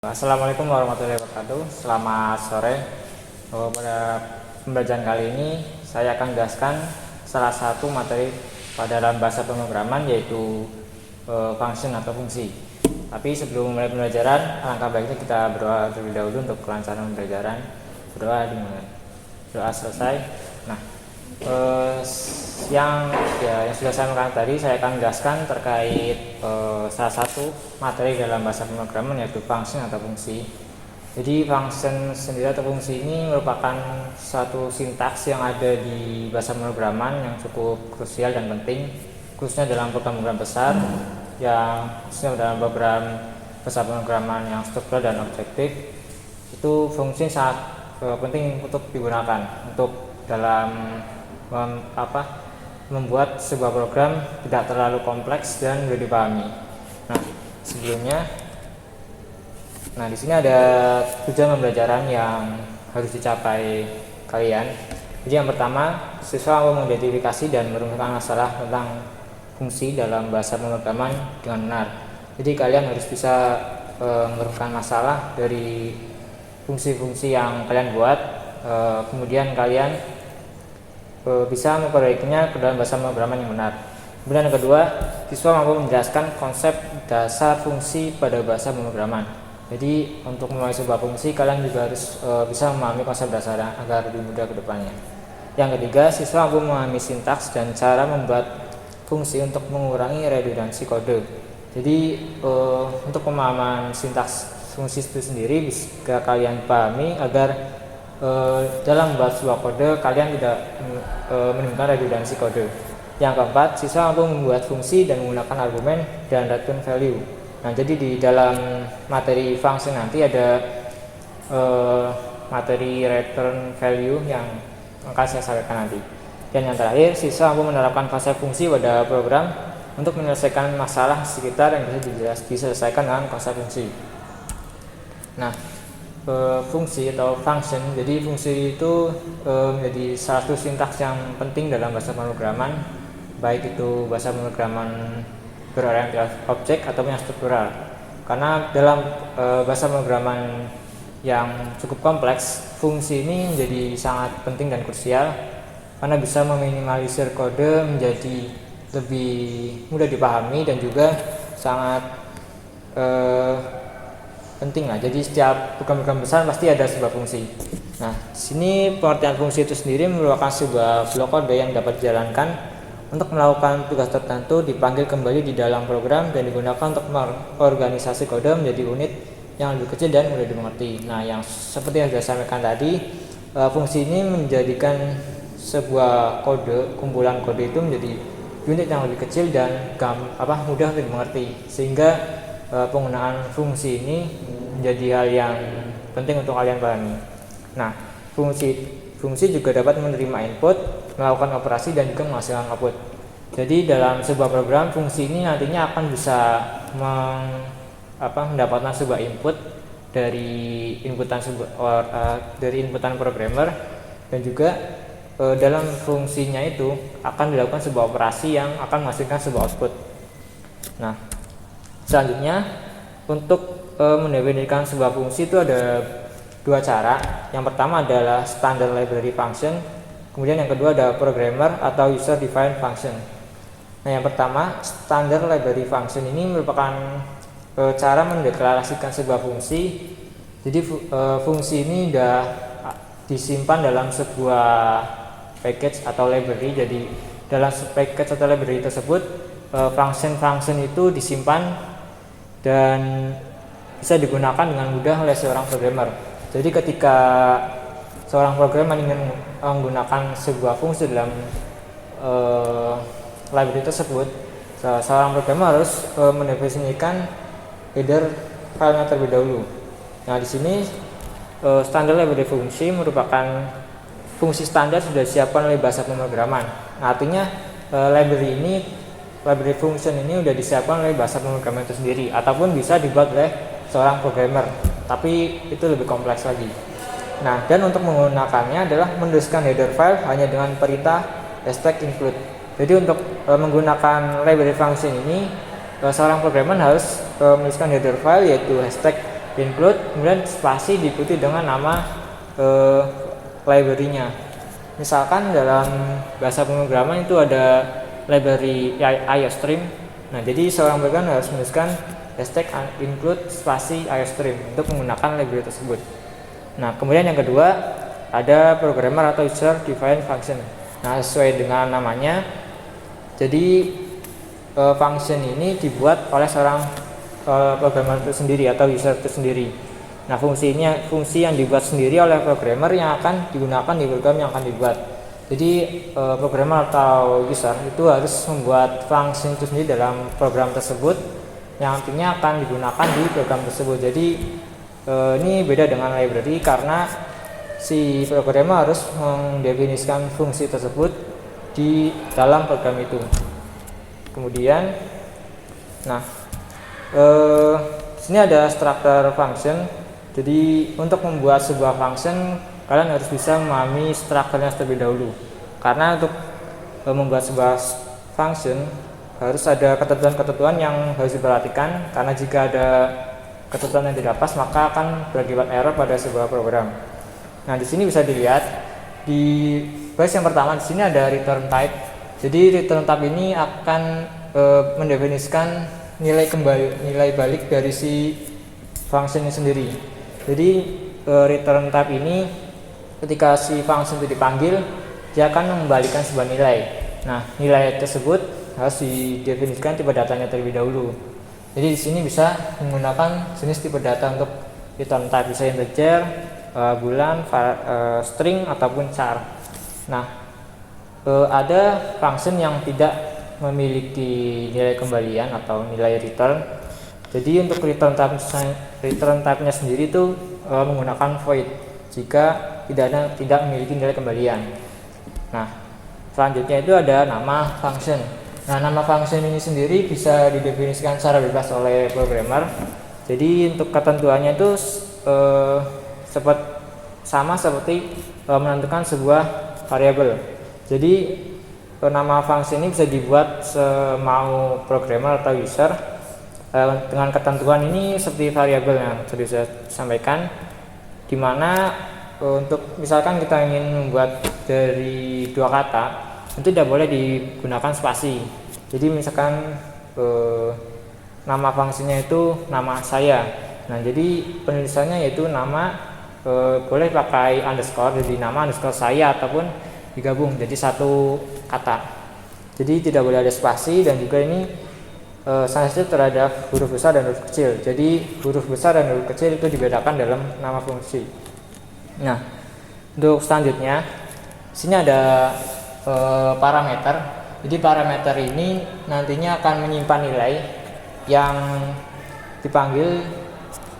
Assalamualaikum warahmatullahi wabarakatuh. Selamat sore. Pada pembelajaran kali ini saya akan menjelaskan salah satu materi pada dalam bahasa pemrograman, yaitu function atau fungsi. Tapi sebelum mulai pembelajaran, alangkah baiknya kita berdoa terlebih dahulu untuk kelancaran pembelajaran. Berdoa dimulai. Doa selesai. Nah, yang sudah saya lakukan tadi, saya akan menjelaskan terkait salah satu materi dalam bahasa pemrograman, yaitu function atau fungsi. Jadi function sendiri atau fungsi ini merupakan satu sintaks yang ada di bahasa pemrograman yang cukup krusial dan penting, khususnya dalam program-program besar, yang khususnya dalam program bahasa pemrograman yang struktural dan objektif. Itu fungsi sangat penting untuk digunakan untuk dalam membuat sebuah program tidak terlalu kompleks dan mudah dipahami. Di sini ada tujuan pembelajaran yang harus dicapai kalian. Jadi yang pertama, siswa mengidentifikasi dan merumuskan masalah tentang fungsi dalam bahasa pemrograman dengan benar. Jadi kalian harus bisa merumuskan masalah dari fungsi-fungsi yang kalian buat, kemudian kalian bisa memperbaikinya ke dalam bahasa pemrograman yang benar. Kemudian yang kedua, siswa mampu menjelaskan konsep dasar fungsi pada bahasa pemrograman. Jadi untuk memahami sebuah fungsi, kalian juga harus bisa memahami konsep dasarnya agar lebih mudah ke depannya. Yang ketiga, siswa mampu memahami sintaks dan cara membuat fungsi untuk mengurangi redundansi kode. Jadi untuk pemahaman sintaks fungsi itu sendiri bisa kalian pahami agar dalam membuat sebuah kode kalian tidak menimbulkan redundansi kode. Yang keempat, siswa mampu membuat fungsi dan menggunakan argumen dan return value. Nah, jadi di dalam materi function nanti ada materi return value yang akan saya sampaikan nanti. Dan yang terakhir, siswa mampu menerapkan konsep fungsi pada program untuk menyelesaikan masalah sekitar yang bisa diselesaikan dengan konsep fungsi. Nah, fungsi atau function, jadi fungsi itu menjadi salah satu sintaks yang penting dalam bahasa pemrograman, baik itu bahasa pemrograman berorientasi objek atau yang struktural. Karena dalam bahasa pemrograman yang cukup kompleks, fungsi ini menjadi sangat penting dan krusial karena bisa meminimalisir kode menjadi lebih mudah dipahami dan juga sangat penting lah. Jadi setiap program-program besar pasti ada sebuah fungsi. Nah, di sini pengertian fungsi itu sendiri merupakan sebuah blok kode yang dapat dijalankan untuk melakukan tugas tertentu, dipanggil kembali di dalam program dan digunakan untuk mengorganisasi kode menjadi unit yang lebih kecil dan mudah dimengerti. Nah, yang seperti yang sudah saya sampaikan tadi, fungsi ini menjadikan sebuah kode, kumpulan kode itu menjadi unit yang lebih kecil dan mudah dimengerti, sehingga penggunaan fungsi ini menjadi hal yang penting untuk kalian pahami. Nah, fungsi juga dapat menerima input, melakukan operasi dan juga menghasilkan output. Jadi dalam sebuah program, fungsi ini nantinya akan bisa mendapatkan sebuah input dari inputan programmer, dan juga dalam fungsinya itu akan dilakukan sebuah operasi yang akan menghasilkan sebuah output. Nah, selanjutnya untuk mendefinisikan sebuah fungsi itu ada dua cara. Yang pertama adalah standard library function, kemudian yang kedua ada programmer atau user defined function. Nah, yang pertama, standard library function ini merupakan cara mendeklarasikan sebuah fungsi. Jadi fungsi ini sudah disimpan dalam sebuah package atau library. Jadi dalam package atau library tersebut function itu disimpan dan bisa digunakan dengan mudah oleh seorang programmer. Jadi ketika seorang programmer ingin menggunakan sebuah fungsi dalam library tersebut, seorang programmer harus mendefinisikan header filenya terlebih dahulu. Nah, di sini standar library fungsi merupakan fungsi standar sudah disiapkan oleh bahasa pemrograman. Nah, artinya library function ini sudah disiapkan oleh bahasa pemrograman itu sendiri, ataupun bisa dibuat oleh seorang programmer, tapi itu lebih kompleks lagi. Nah, dan untuk menggunakannya adalah menuliskan header file hanya dengan perintah #include. Jadi untuk menggunakan library function ini, seorang programmer harus menuliskan header file yaitu include, kemudian spasi diikuti dengan nama library-nya. Misalkan dalam bahasa pemrograman itu ada library IOStream. Nah, jadi seorang programmer harus menuliskan hashtag include spasi IOStream untuk menggunakan library tersebut. Nah, kemudian yang kedua ada programmer atau user defined function. Nah, sesuai dengan namanya, jadi function ini dibuat oleh seorang programmer itu sendiri atau user itu sendiri. Nah, fungsi yang dibuat sendiri oleh programmer yang akan digunakan di program yang akan dibuat. Jadi programmer atau user itu harus membuat function itu sendiri dalam program tersebut yang nantinya akan digunakan di program tersebut. Jadi ini beda dengan library karena si programmer harus mendefinisikan fungsi tersebut di dalam program itu. Kemudian, nah, sini ada structure function. Jadi untuk membuat sebuah function, kalian harus bisa memahami strukturnya terlebih dahulu. Karena untuk membuat sebuah function harus ada ketentuan-ketentuan yang harus diperhatikan. Karena jika ada ketentuan yang tidak pas, maka akan berakibat error pada sebuah program. Nah, di sini bisa dilihat di base yang pertama di sini ada return type. Jadi return type ini akan mendefinisikan nilai balik dari si function ini sendiri. Jadi return type ini ketika si function itu dipanggil, dia akan mengembalikan sebuah nilai. Nah, nilai tersebut harus didefinisikan tipe datanya terlebih dahulu. Jadi di sini bisa menggunakan jenis tipe data untuk return type, bisa integer, bulan, string ataupun char. Nah, ada function yang tidak memiliki nilai kembalian atau nilai return. Jadi untuk return type-nya sendiri itu menggunakan void jika tidak memiliki nilai kembalian. Nah, selanjutnya itu ada nama function. Nah, nama function ini sendiri bisa didefinisikan secara bebas oleh programmer. Jadi untuk ketentuannya itu sama seperti menentukan sebuah variabel. Jadi nama function ini bisa dibuat semau programmer atau user dengan ketentuan ini seperti variabel yang tadi saya sampaikan, dimana untuk misalkan kita ingin membuat dari dua kata itu tidak boleh digunakan spasi. Jadi misalkan nama fungsinya itu nama saya. Nah, jadi penulisannya yaitu nama boleh pakai underscore, jadi nama underscore saya ataupun digabung jadi satu kata. Jadi tidak boleh ada spasi, dan juga ini sensitif terhadap huruf besar dan huruf kecil. Jadi huruf besar dan huruf kecil itu dibedakan dalam nama fungsi. Nah, untuk selanjutnya sini ada parameter. Jadi parameter ini nantinya akan menyimpan nilai yang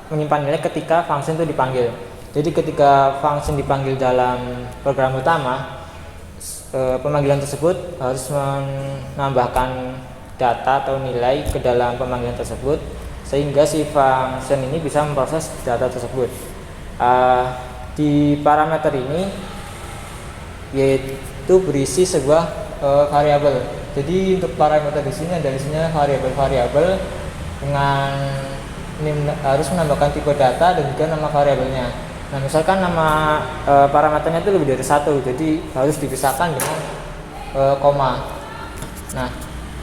menyimpan nilai ketika function itu dipanggil. Jadi ketika function dipanggil dalam program utama, pemanggilan tersebut harus menambahkan data atau nilai ke dalam pemanggilan tersebut sehingga si function ini bisa memproses data tersebut. Di parameter ini yaitu berisi sebuah variabel. Jadi untuk parameter di sini ada isinya variabel-variabel dengan ini harus menambahkan tipe data dan juga nama variabelnya. Nah, misalkan nama parameternya itu lebih dari satu, jadi harus dipisahkan dengan koma. Nah,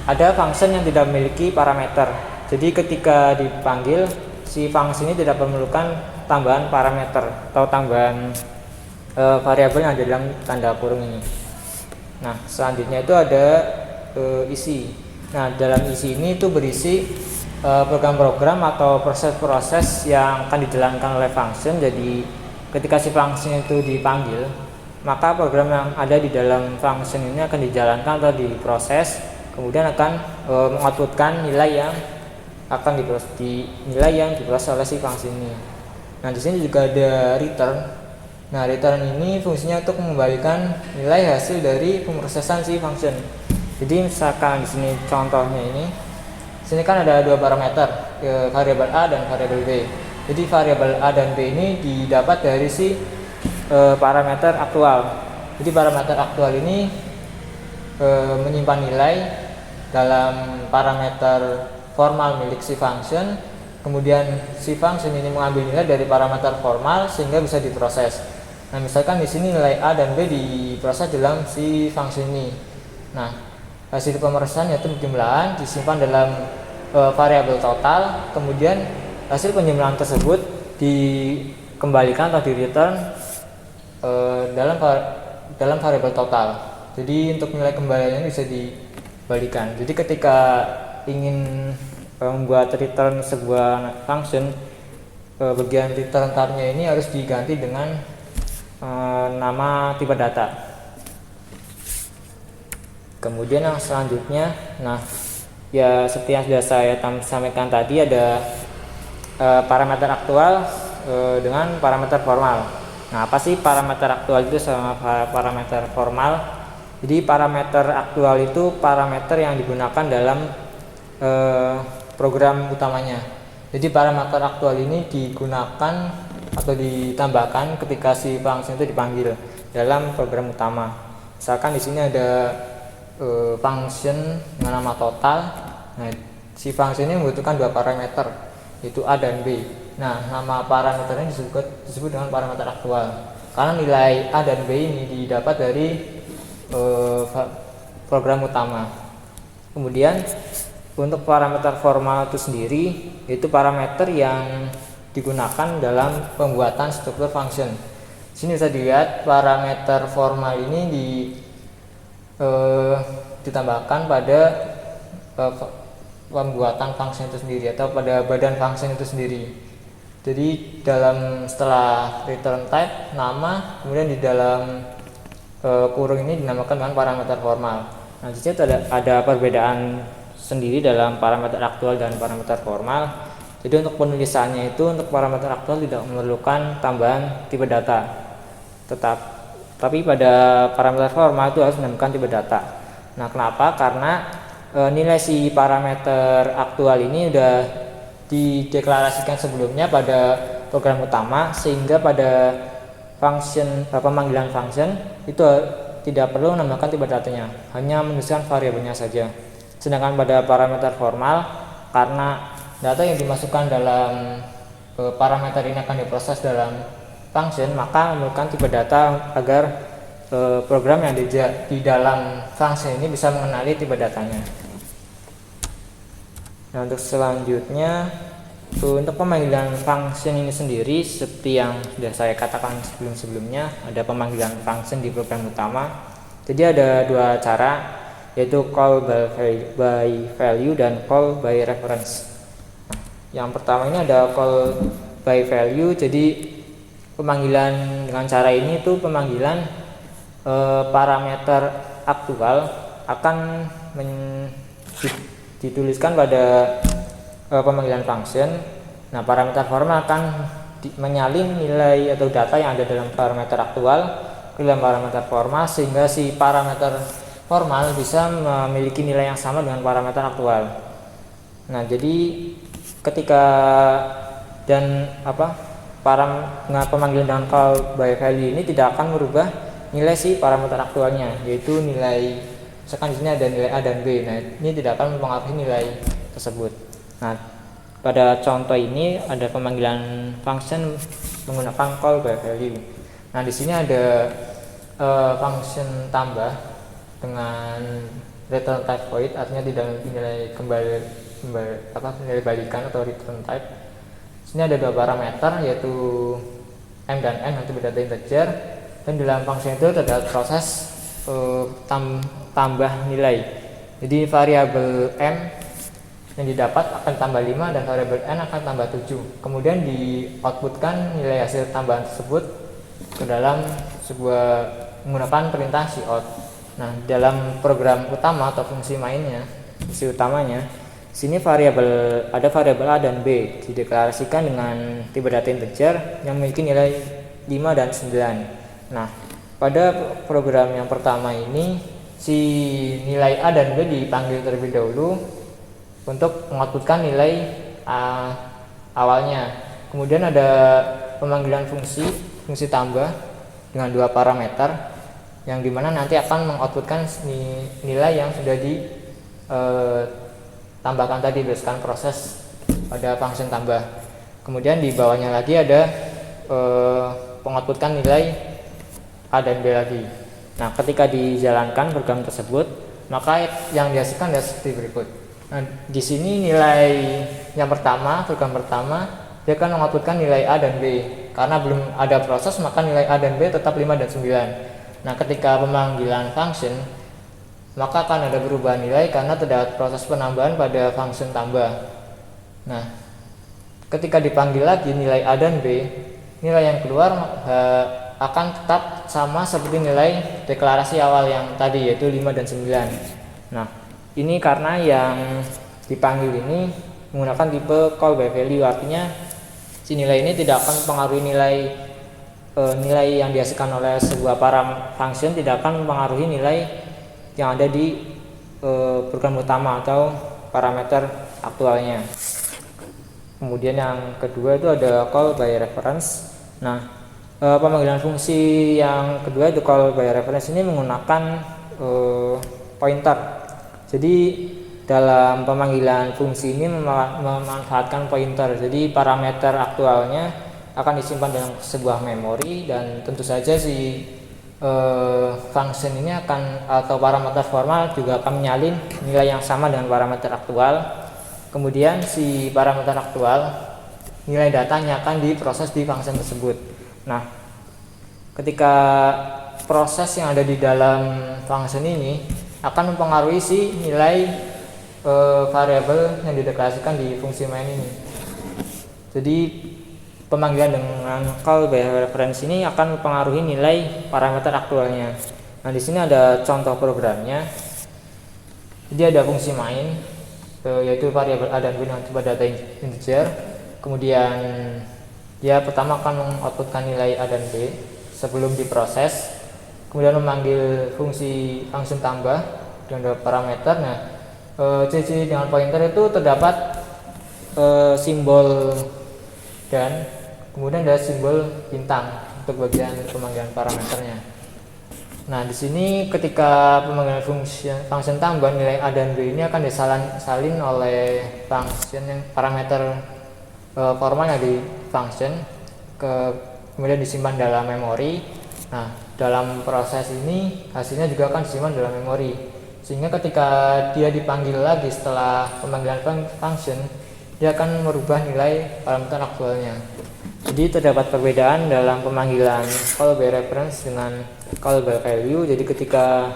ada function yang tidak memiliki parameter. Jadi ketika dipanggil, si function ini tidak memerlukan tambahan parameter atau tambahan variabel yang ada dalam tanda kurung ini. Nah, selanjutnya itu ada isi. Nah, dalam isi ini itu berisi program-program atau proses-proses yang akan dijalankan oleh function. Jadi ketika si function itu dipanggil, maka program yang ada di dalam function ini akan dijalankan atau diproses, kemudian akan mengoutputkan nilai yang akan diproses oleh si function ini. Nah, di sini juga ada return. Nah, return ini fungsinya untuk mengembalikan nilai hasil dari pemrosesan si function. Jadi misalkan di sini contohnya ini, sini kan ada dua parameter, variabel A dan variabel B. Jadi variabel A dan B ini didapat dari si parameter aktual. Jadi parameter aktual ini menyimpan nilai dalam parameter formal milik si function Kemudian si function ini mengambil nilai dari parameter formal sehingga bisa diproses. Nah, misalkan di sini nilai A dan B diproses dalam si function ini. Nah, hasil pemrosesan yaitu penjumlahan disimpan dalam variabel total, kemudian hasil penjumlahan tersebut dikembalikan atau di return dalam variabel total. Jadi untuk nilai kembaliannya bisa dibalikan. Jadi ketika ingin membuat return sebuah function, bagian return type-nya ini harus diganti dengan nama tipe data. Kemudian yang selanjutnya, nah ya seperti yang sudah saya sampaikan tadi, ada parameter aktual dengan parameter formal. Nah, apa sih parameter aktual itu sama parameter formal? Jadi parameter aktual itu parameter yang digunakan dalam program utamanya. Jadi parameter aktual ini digunakan atau ditambahkan ketika si function itu dipanggil dalam program utama. Misalkan di sini ada function dengan nama total. Nah, si function ini membutuhkan dua parameter, yaitu A dan B. Nah, nama parameternya disebut dengan parameter aktual karena nilai A dan B ini didapat dari program utama. Kemudian untuk parameter formal itu sendiri, yaitu parameter yang digunakan dalam pembuatan struktur function. Sini bisa dilihat parameter formal ini ditambahkan pada pembuatan function itu sendiri atau pada badan function itu sendiri. Jadi setelah return type nama, kemudian di dalam kurung ini dinamakan dengan parameter formal. Nah, di sini ada perbedaan sendiri dalam parameter aktual dan parameter formal. Jadi untuk penulisannya itu untuk parameter aktual tidak memerlukan tambahan tipe data. Tapi pada parameter formal itu harus menambahkan tipe data. Nah, kenapa? Karena nilai si parameter aktual ini sudah dideklarasikan sebelumnya pada program utama, sehingga pada pemanggilan function itu tidak perlu menambahkan tipe datanya, hanya menuliskan variabelnya saja. Sedangkan pada parameter formal, karena data yang dimasukkan dalam parameter ini akan diproses dalam function, maka memerlukan tipe data agar program yang di dalam function ini bisa mengenali tipe datanya. Nah, untuk selanjutnya, untuk pemanggilan function ini sendiri, seperti yang sudah saya katakan sebelumnya, ada pemanggilan function di program utama. Jadi ada dua cara, yaitu call by value dan call by reference. Yang pertama ini ada call by value. Jadi pemanggilan dengan cara ini itu pemanggilan parameter aktual akan dituliskan pada pemanggilan function. Nah, parameter formal akan menyalin nilai atau data yang ada dalam parameter aktual ke dalam parameter formal, sehingga si parameter formal bisa memiliki nilai yang sama dengan parameter aktual. Nah, jadi ketika dengan pemanggilan dengan call by value ini tidak akan merubah nilai si parameter aktualnya, yaitu nilai, misalkan di sini ada nilai A dan B. Nah, ini tidak akan mempengaruhi nilai tersebut. Nah, pada contoh ini ada pemanggilan function menggunakan call by value. Nah, di sini ada function tambah dengan return type void, artinya tidak nilai nilai balikan atau return type. Sini ada dua parameter, yaitu m dan n, nanti berdata integer, dan dalam function itu terdapat proses tambah nilai. Jadi variabel m yang didapat akan tambah 5 dan variabel n akan tambah 7. Kemudian di outputkan nilai hasil tambahan tersebut ke dalam menggunakan perintah cout. Nah, dalam program utama atau fungsi mainnya, fungsi utamanya, sini ada variabel A dan B dideklarasikan dengan tipe data integer yang memiliki nilai 5 dan 9. Nah, pada program yang pertama ini, si nilai A dan B dipanggil terlebih dahulu untuk mengoutputkan nilai awalnya. Kemudian ada pemanggilan fungsi tambah dengan dua parameter, yang dimana nanti akan mengoutputkan nilai yang sudah ditambahkan tadi berdasarkan proses pada function tambah. Kemudian di bawahnya lagi ada pengoutputkan nilai A dan B lagi. Nah, ketika dijalankan program tersebut, maka yang dihasilkan adalah seperti berikut. Nah, di sini nilai yang pertama, program pertama, dia akan mengoutputkan nilai A dan B. Karena belum ada proses, maka nilai A dan B tetap 5 dan 9. Nah, ketika pemanggilan function, maka akan ada perubahan nilai karena terdapat proses penambahan pada function tambah. Nah, ketika dipanggil lagi nilai A dan B, nilai yang keluar akan tetap sama seperti nilai deklarasi awal yang tadi, yaitu 5 dan 9. Nah, ini karena yang dipanggil ini menggunakan tipe call by value, artinya si nilai ini tidak akan mempengaruhi nilai yang dihasilkan oleh sebuah function, tidak akan mempengaruhi nilai yang ada di program utama atau parameter aktualnya. Kemudian yang kedua itu ada call by reference. Nah, pemanggilan fungsi yang kedua itu call by reference ini menggunakan pointer. Jadi dalam pemanggilan fungsi ini memanfaatkan pointer. Jadi parameter aktualnya akan disimpan dalam sebuah memori, dan tentu saja si function ini atau parameter formal juga akan menyalin nilai yang sama dengan parameter aktual. Kemudian si parameter aktual, nilai datanya akan diproses di function tersebut. Nah, ketika proses yang ada di dalam function ini akan mempengaruhi si nilai variabel yang dideklarasikan di fungsi main ini. Jadi pemanggilan dengan call by reference ini akan mempengaruhi nilai parameter aktualnya. Nah, di sini ada contoh programnya. Jadi ada fungsi main, yaitu variabel A dan B dengan tipe data integer. Kemudian dia pertama akan mengoutputkan nilai A dan B sebelum diproses. Kemudian memanggil fungsi function tambah dengan parameter. Nah, ciri dengan pointer itu terdapat simbol dan kemudian ada simbol bintang untuk bagian pemanggilan parameternya. Nah, di sini ketika pemanggilan function tambah, nilai A dan B ini akan disalin oleh function yang parameter formalnya di function, kemudian disimpan dalam memori. Nah, dalam proses ini hasilnya juga akan disimpan dalam memori, sehingga ketika dia dipanggil lagi setelah pemanggilan function, dia akan merubah nilai parameter aktualnya. Jadi terdapat perbedaan dalam pemanggilan call by reference dengan call by value. Jadi ketika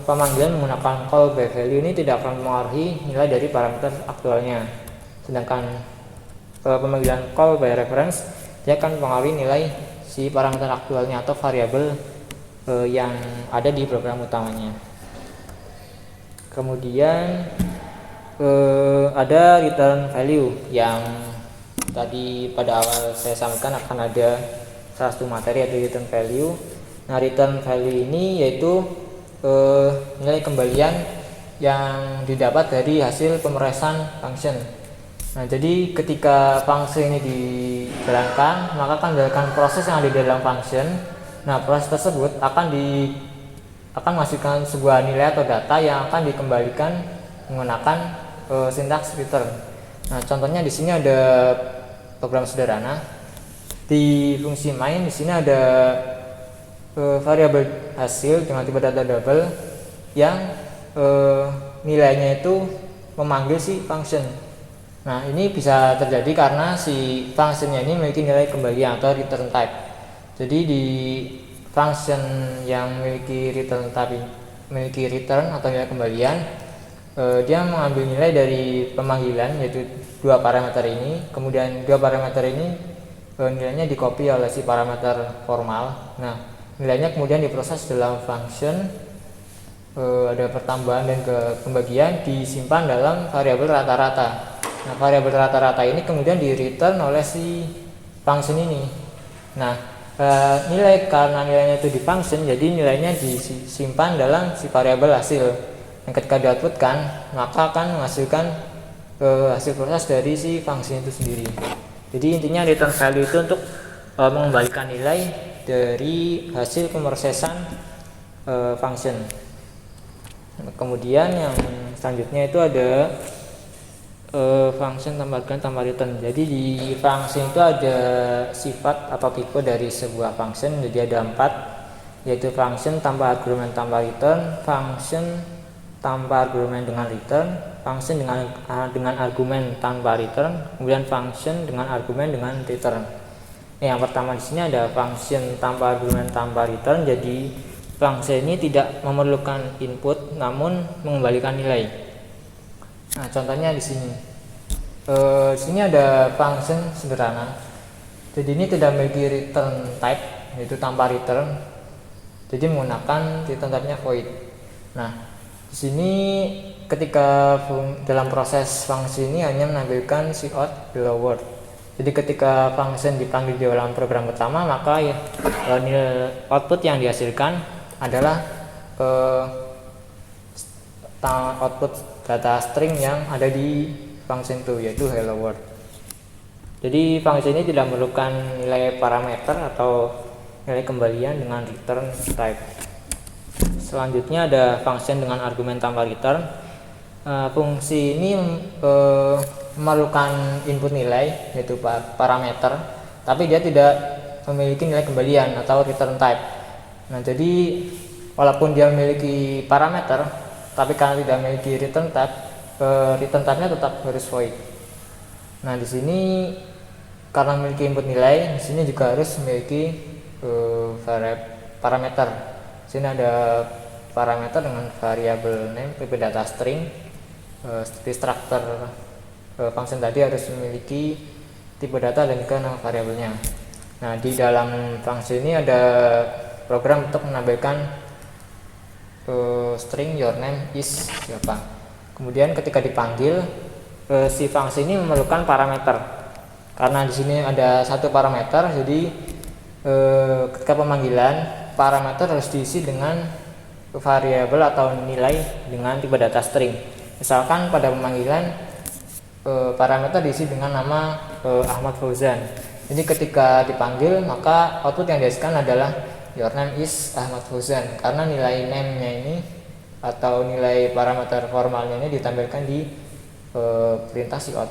pemanggilan menggunakan call by value ini tidak akan mempengaruhi nilai dari parameter aktualnya, sedangkan pemanggilan call by reference dia akan mempengaruhi nilai si parameter aktualnya atau variabel yang ada di program utamanya. Kemudian ada return value yang tadi pada awal saya sampaikan akan ada salah satu materi yaitu return value. Nah, return value ini yaitu nilai kembalian yang didapat dari hasil pemrosesan function. Nah, jadi ketika function ini dijalankan, maka akan dilakukan proses yang ada di dalam function. Nah, proses tersebut akan menghasilkan sebuah nilai atau data yang akan dikembalikan menggunakan sintaks return. Nah, contohnya di sini ada program sederhana. Di fungsi main di sini ada variabel hasil dengan tipe data double yang nilainya itu memanggil si function. Nah, ini bisa terjadi karena si functionnya ini memiliki nilai kembalian atau return type. Jadi di function yang memiliki return type, memiliki return atau nilai kembalian, dia mengambil nilai dari pemanggilan, yaitu dua parameter ini. Kemudian dua parameter ini nilainya dikopi oleh si parameter formal. Nah, nilainya kemudian diproses dalam function, ada pertambahan dan pembagian, disimpan dalam variabel rata-rata. Nah, variabel rata-rata ini kemudian di return oleh si function ini. Nah, karena nilainya itu di function, jadi nilainya disimpan dalam si variabel hasil. Yang ketika di-outputkan, maka akan menghasilkan hasil proses dari si function itu sendiri. Jadi intinya return value itu untuk mengembalikan nilai dari hasil pemrosesan function. Kemudian yang selanjutnya itu ada function tambah argumen tambah return. Jadi di function itu ada sifat atau tipe dari sebuah function. Jadi ada 4, yaitu function tambah argumen tambah return, function tanpa argumen dengan return, function dengan argumen tanpa return, kemudian function dengan argumen dengan return. Yang pertama di sini ada function tanpa argumen tanpa return. Jadi function ini tidak memerlukan input namun mengembalikan nilai. Nah, contohnya di sini. Di sini ada function sederhana. Jadi ini tidak memiliki return type, yaitu tanpa return. Jadi menggunakan return type-nya void. Nah, di sini ketika dalam proses function ini hanya menampilkan cout hello world. Jadi ketika function dipanggil di dalam program pertama, maka ya, nilai output yang dihasilkan adalah output data string yang ada di function itu, yaitu hello world. Jadi function ini tidak memerlukan nilai parameter atau nilai kembalian dengan return type. Selanjutnya ada function dengan argumen tanpa return. Fungsi ini memerlukan input nilai, yaitu parameter, tapi dia tidak memiliki nilai kembalian atau return type. Nah, jadi walaupun dia memiliki parameter, tapi karena tidak memiliki return type-nya tetap harus void. Nah, di sini karena memiliki input nilai, di sini juga harus memiliki parameter. Di sini ada parameter dengan variabel name, tipe data string. Destructor function tadi harus memiliki tipe data dan juga nama variabelnya. Nah, di dalam function ini ada program untuk menampilkan string your name is siapa. Kemudian ketika dipanggil, si function ini memerlukan parameter. Karena di sini ada satu parameter, jadi ketika pemanggilan, parameter harus diisi dengan variabel atau nilai dengan tipe data string. Misalkan pada pemanggilan parameter diisi dengan nama Ahmad Fauzan. Jadi ketika dipanggil, maka output yang dihasilkan adalah your name is Ahmad Fauzan, karena nilai name-nya ini atau nilai parameter formalnya ini ditampilkan di perintah cout.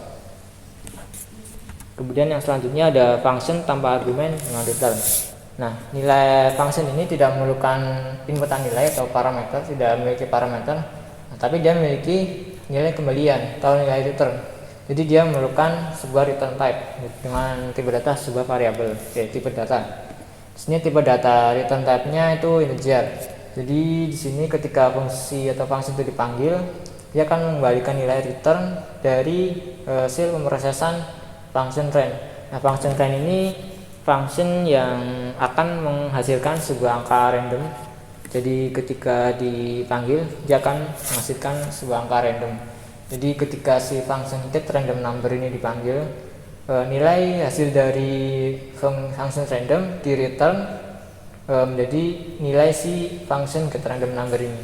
Kemudian yang selanjutnya ada function tanpa argumen dengan return. Nah, nilai function ini tidak memerlukan inputan nilai atau parameter, tidak memiliki parameter, tapi dia memiliki nilai kembalian atau nilai return. Jadi dia memerlukan sebuah return type dengan tipe data sebuah variabel, tipe data. Di sini tipe data return type-nya itu integer. Jadi di sini ketika fungsi atau function itu dipanggil, dia akan mengembalikan nilai return dari hasil pemrosesan function range. Nah, function range ini function yang akan menghasilkan sebuah angka random. Jadi ketika dipanggil, dia akan menghasilkan sebuah angka random. Jadi ketika si function get random number ini dipanggil, nilai hasil dari function random di return menjadi nilai si function get random number ini.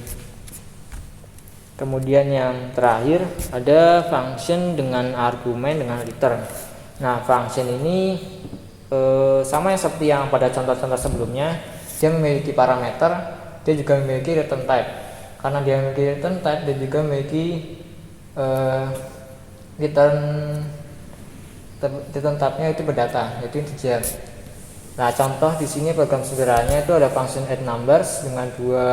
Kemudian yang terakhir ada function dengan argumen dengan return. Nah, function ini sama yang seperti yang pada contoh-contoh sebelumnya, dia memiliki parameter, dia juga memiliki return type. Karena dia memiliki return type, dia juga memiliki return type-nya itu berdata, yaitu integer. Nah, contoh di sini program sederhananya itu ada function add numbers dengan dua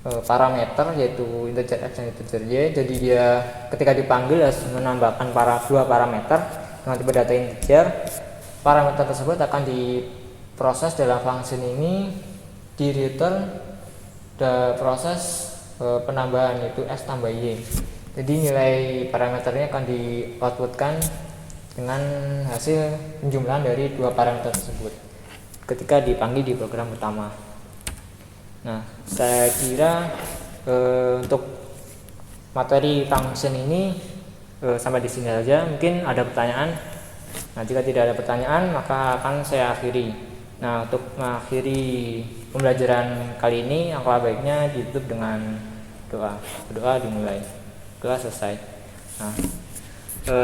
parameter, yaitu integer x dan integer y. Jadi dia ketika dipanggil harus menambahkan dua parameter dengan tipe data integer. Parameter tersebut akan diproses dalam function ini, di return proses penambahan, yaitu x tambah y. Jadi nilai parameternya akan di-outputkan dengan hasil penjumlahan dari dua parameter tersebut ketika dipanggil di program utama. Nah, saya kira untuk materi function ini sampai di sini saja. Mungkin ada pertanyaan. Nah, jika tidak ada pertanyaan, maka akan saya akhiri. Nah, untuk mengakhiri pembelajaran kali ini, angka baiknya ditutup dengan doa. Doa dimulai. Doa selesai. Nah,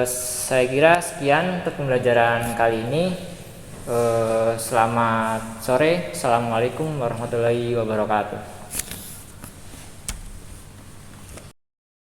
saya kira sekian untuk pembelajaran kali ini. Selamat sore. Assalamualaikum warahmatullahi wabarakatuh.